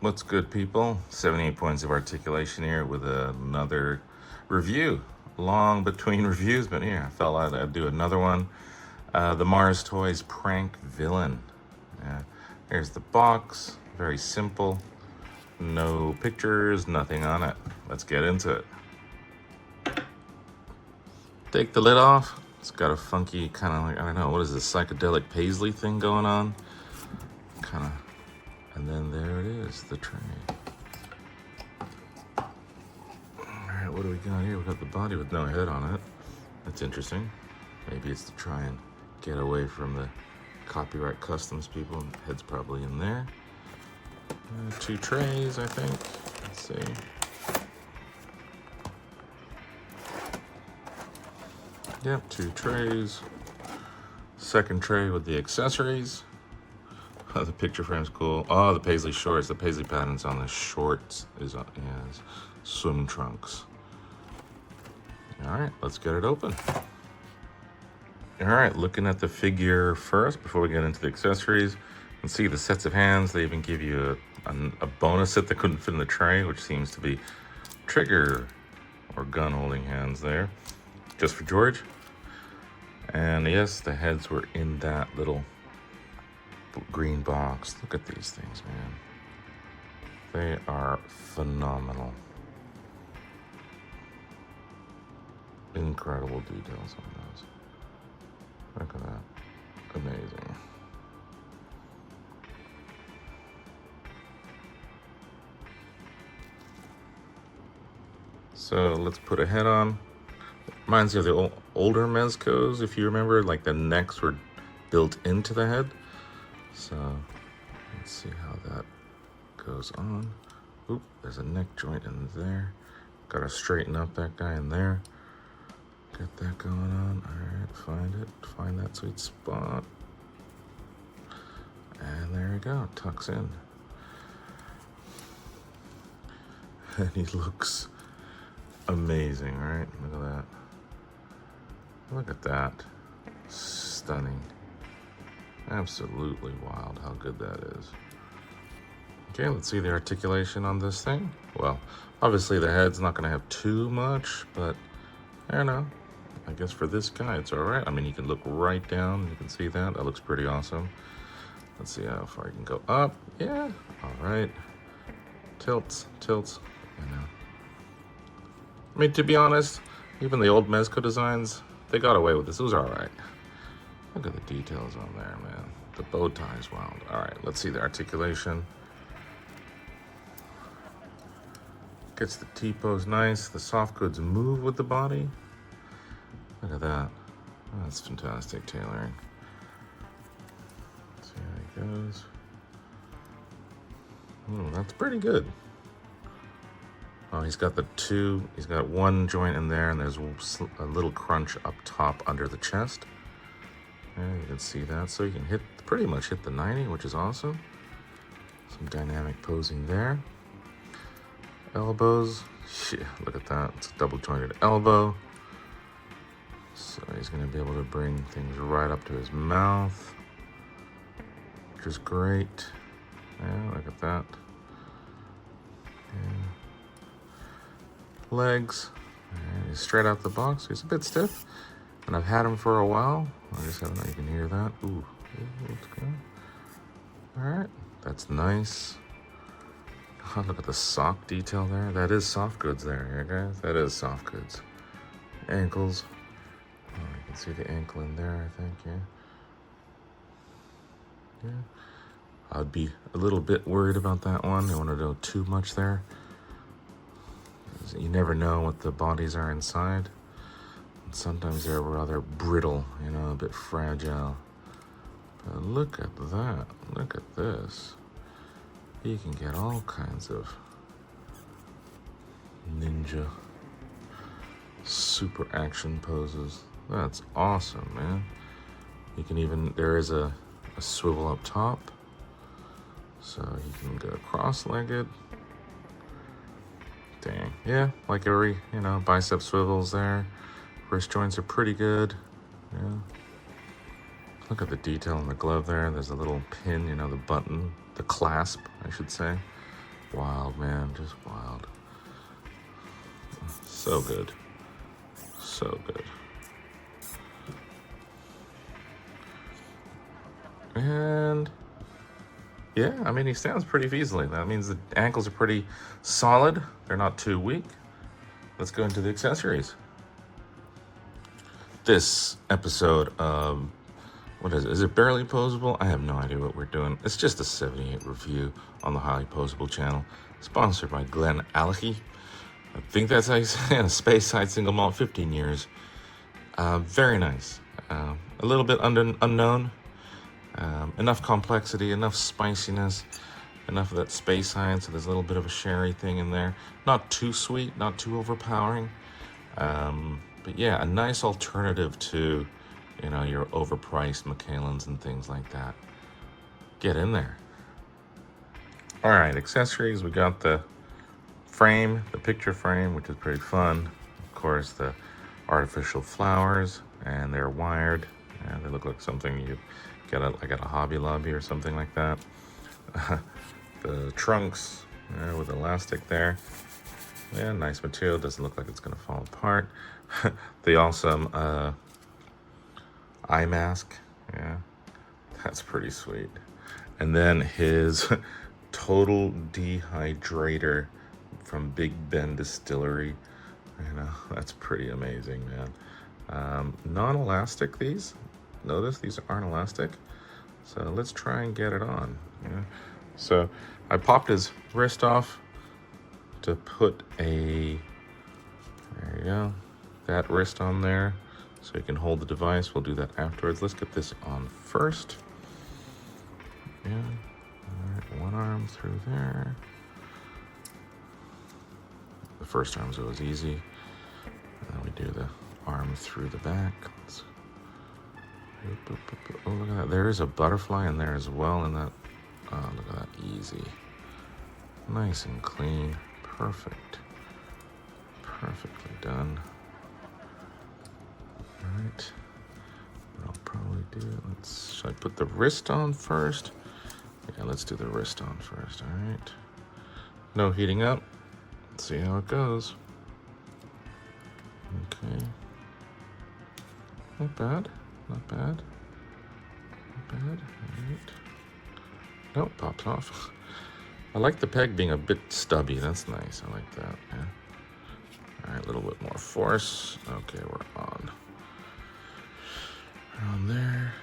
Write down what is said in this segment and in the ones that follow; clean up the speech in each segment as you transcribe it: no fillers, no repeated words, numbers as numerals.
What's good, people? 78 points of articulation here with another review. Long between reviews, but yeah, I felt like I'd do another one. The Mars Toys Prank Villain. Here's the box. Very simple. No pictures, nothing on it. Let's get into it. Take the lid off. It's got a funky kind of like, I don't know, what is this, psychedelic paisley thing going on? Kind of. And then there it is, the tray. All right, what do we got here? We got the body with no head on it. That's interesting. Maybe it's to try and get away from the copyright customs people. The head's probably in there. 2 trays, I think. Let's see. Yep, 2 trays. Second tray with the accessories. Oh, the picture frame's cool. Oh, the paisley shorts. The paisley patterns on the shorts is swim trunks. All right, let's get it open. All right, looking at the figure first before we get into the accessories. You can see the sets of hands. They even give you a bonus set that couldn't fit in the tray, which seems to be trigger or gun holding hands there, just for George. And yes, the heads were in that little green box. Look at these things, man. They are phenomenal. Incredible details on those. Look at that. Amazing. So let's put a head on. Reminds me of the older Mezcos, if you remember, like the necks were built into the head. So let's see how that goes on. Oop, there's a neck joint in there. Gotta straighten up that guy in there. Get that going on. All right, find that sweet spot. And there we go, tucks in. And he looks amazing, right? Look at that. Look at that. Stunning. Absolutely wild how good that is. Okay, let's see the articulation on this thing. Well, obviously the head's not gonna have too much, but I don't know. I guess for this guy, it's all right. I mean, you can look right down. You can see that. That looks pretty awesome. Let's see how far you can go up. Yeah, all right. Tilts, you know. I mean, to be honest, even the old Mezco designs, they got away with this. It was all right. Look at the details on there, man. The bow tie is wild. All right, let's see the articulation. Gets the T-pose nice. The soft goods move with the body. Look at that. Oh, that's fantastic tailoring. Let's see how he goes. Oh, that's pretty good. Oh, he's got he's got 1 joint in there, and there's a little crunch up top under the chest. Yeah, you can see that. So you can pretty much hit the 90, which is awesome. Some dynamic posing there. Elbows. Shit, look at that. It's a double jointed elbow. So he's going to be able to bring things right up to his mouth, which is great. Yeah, look at that. Yeah. Legs. And he's straight out the box. He's a bit stiff. And I've had him for a while. I just don't know, you can hear that. Ooh, let's go. All right, that's nice. Oh, look at the sock detail there. That is soft goods there, yeah, guys. That is soft goods. Ankles. Oh, you can see the ankle in there, I think, yeah. Yeah. I'd be a little bit worried about that one. I don't want to go too much there. You never know what the bodies are inside. Sometimes they're rather brittle, you know, a bit fragile. But look at that. Look at this. You can get all kinds of ninja super action poses. That's awesome, man. You can even, there is a swivel up top. So you can go cross-legged. Dang. Yeah, like every, you know, bicep swivels there. Wrist joints are pretty good. Yeah. Look at the detail in the glove there. There's a little pin, you know, the button, the clasp, I should say. wild, man, just wild. So good. So good. And yeah, I mean, he stands pretty easily. That means the ankles are pretty solid. They're not too weak. Let's go into the accessories. This episode of, what is it? Is it Barely Posable? I have no idea what we're doing. It's just a 78 review on the Highly Posable channel, sponsored by Glenn Allergy. I think that's how you say it. Space Side Single Malt, 15 years. Very nice. A little bit unknown. Enough complexity, enough spiciness, enough of that space side, so there's a little bit of a sherry thing in there. Not too sweet, not too overpowering. But yeah, a nice alternative to, you know, your overpriced Macallans and things like that. Get in there. All right, accessories. We got the frame, the picture frame, which is pretty fun. Of course, the artificial flowers, and they're wired. And they look like something you get at a Hobby Lobby or something like that. The trunks with elastic there. Yeah, nice material. Doesn't look like it's gonna fall apart. The awesome eye mask. Yeah, that's pretty sweet. And then his total dehydrator from Big Ben Distillery. You know, that's pretty amazing, man. Non-elastic, these. Notice these aren't elastic. So let's try and get it on. Yeah. So I popped his wrist off to put there you go, that wrist on there so you can hold the device. We'll do that afterwards. Let's get this on first. Yeah, all right, one arm through there. The first arm's always easy. And then we do the arm through the back. Oh, look at that. There is a butterfly in there as well. And that, oh, look at that. Easy. Nice and clean. Perfect. Perfectly done. All right. What I'll probably do, should I put the wrist on first? Yeah, let's do the wrist on first. All right. No heating up. Let's see how it goes. Okay. Not bad. Not bad. Not bad. All right. Nope, popped off. I like the peg being a bit stubby. That's nice. I like that. Yeah. All right, a little bit more force. Okay, we're on. Around there.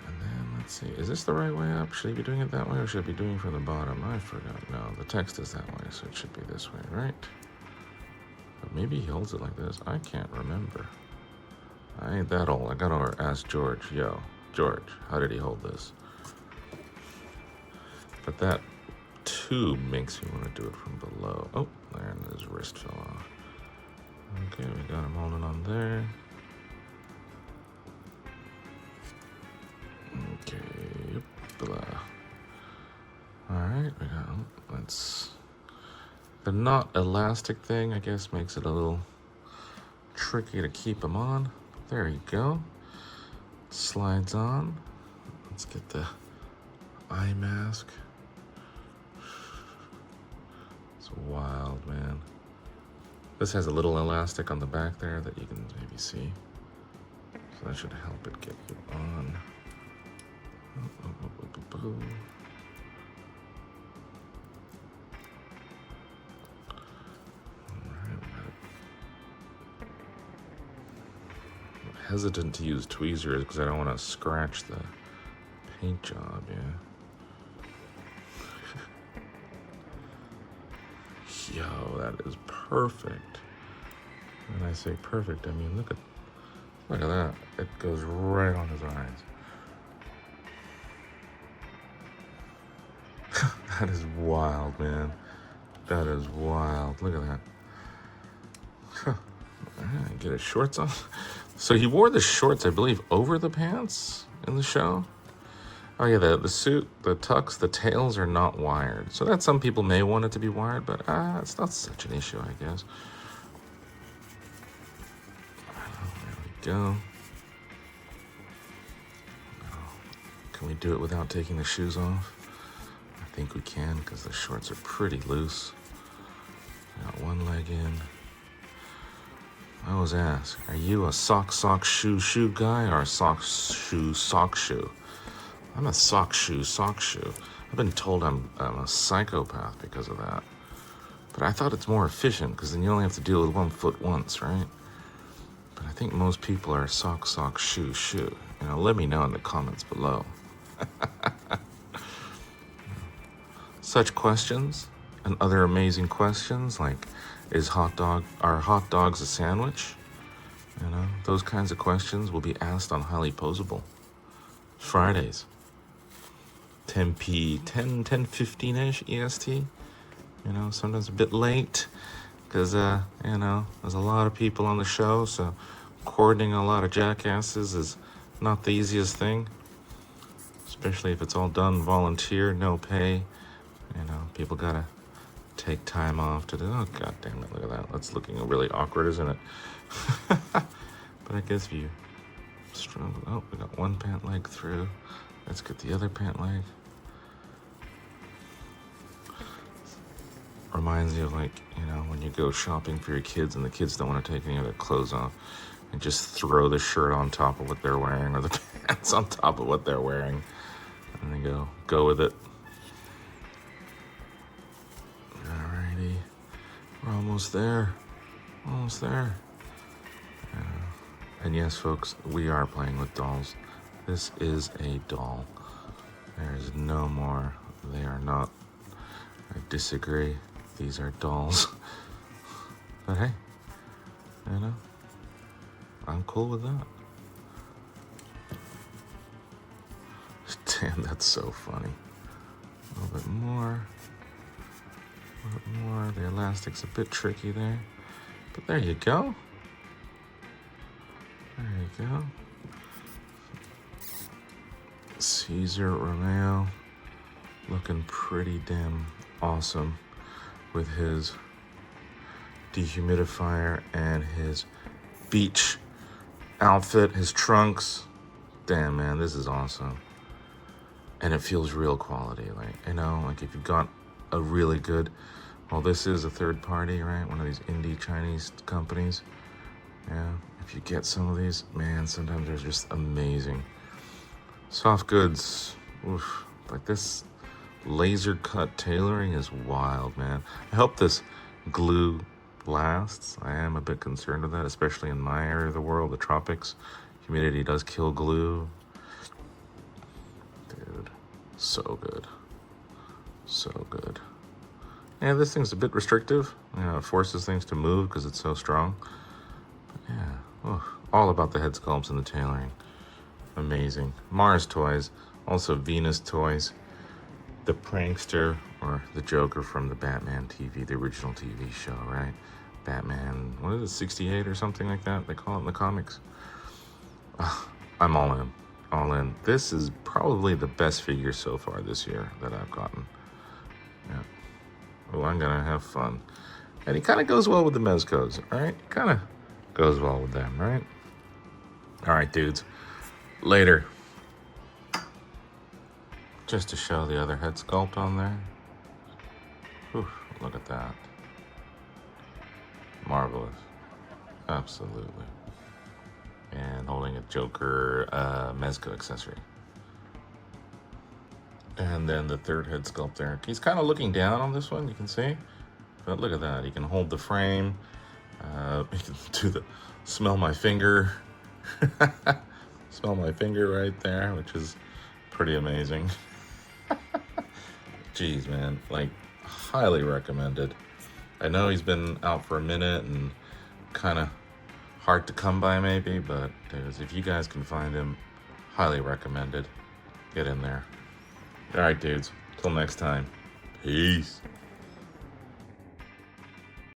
And then let's see. Is this the right way up? Should I be doing it that way or should I be doing it from the bottom? I forgot. No, the text is that way, so it should be this way, right? But maybe he holds it like this. I can't remember. I ain't that old. I gotta ask George. Yo, George, how did he hold this? But that tube makes me want to do it from below. Oh, there, and his wrist fell off. Okay, we got him holding on there. Okay, blah. All right, we got him. The not elastic thing, I guess, makes it a little tricky to keep him on. There you go. Slides on. Let's get the eye mask. It's wild, man. This has a little elastic on the back there that you can maybe see. So that should help it get you on. Hesitant to use tweezers because I don't want to scratch the paint job, yeah. Yo, that is perfect. When I say perfect, I mean look at that. It goes right on his eyes. That is wild, man. That is wild. Look at that. Get his shorts on. So he wore the shorts, I believe, over the pants in the show. Oh yeah, the suit, the tux, the tails are not wired. So that some people may want it to be wired, but it's not such an issue, I guess. There we go. Can we do it without taking the shoes off? think we can because the shorts are pretty loose. Got one leg in. I always ask, are you a sock shoe guy or a sock shoe? I'm a sock shoe. I've been told I'm a psychopath because of that. But I thought it's more efficient because then you only have to deal with 1 foot once, right? But I think most people are sock shoe. Let me know in the comments below. Such questions and other amazing questions like, are hot dogs a sandwich? Those kinds of questions will be asked on Highly Posable. Fridays. 10:15-ish EST. Sometimes a bit late because, there's a lot of people on the show, so coordinating a lot of jackasses is not the easiest thing, especially if it's all done volunteer, no pay. People gotta take time off to do. Oh, god damn it, look at that. That's looking really awkward, isn't it? But I guess if you struggle. Oh, we got one pant leg through. Let's get the other pant leg. Reminds me of when you go shopping for your kids and the kids don't want to take any of their clothes off and just throw the shirt on top of what they're wearing or the pants on top of what they're wearing and they go with it. Alrighty, we're almost there. And yes, folks, we are playing with dolls. This is a doll. There is no more. They are not. I disagree. These are dolls. But hey, I'm cool with that. Damn, that's so funny. A little bit more. The elastic's a bit tricky there. But there you go. Cesar Romeo looking pretty damn awesome with his dehumidifier and his beach outfit, his trunks. Damn, man, this is awesome. And it feels real quality. Like if you've got a really good, well, this is a third party, right? One of these indie Chinese companies. Yeah, if you get some of these, man, sometimes they're just amazing. Soft goods, oof. Like this laser cut tailoring is wild, man. I hope this glue lasts. I am a bit concerned with that, especially in my area of the world, the tropics. Humidity does kill glue. Dude, so good. Yeah, this thing's a bit restrictive. It forces things to move because it's so strong. But yeah, all about the head sculpts and the tailoring. Amazing. Mars Toys, also Venus Toys. The prankster, or the Joker from the Batman TV, the original TV show, right? Batman, what is it, 68 or something like that? They call it in the comics. I'm all in. This is probably the best figure so far this year that I've gotten. Yeah. Oh, I'm gonna have fun. And he kind of goes well with the Mezcos, all right? Kind of goes well with them, right? All right, dudes. Later. Just to show the other head sculpt on there. Whew, look at that. Marvelous. Absolutely. And holding a Joker Mezco accessory. And then the third head sculpt there. He's kind of looking down on this one, you can see. But look at that. He can hold the frame. He can do the smell my finger. Smell my finger right there, which is pretty amazing. Jeez, man. Like, highly recommended. I know he's been out for a minute and kind of hard to come by maybe, but dudes, if you guys can find him, highly recommended. Get in there. All right, dudes. Till next time. Peace.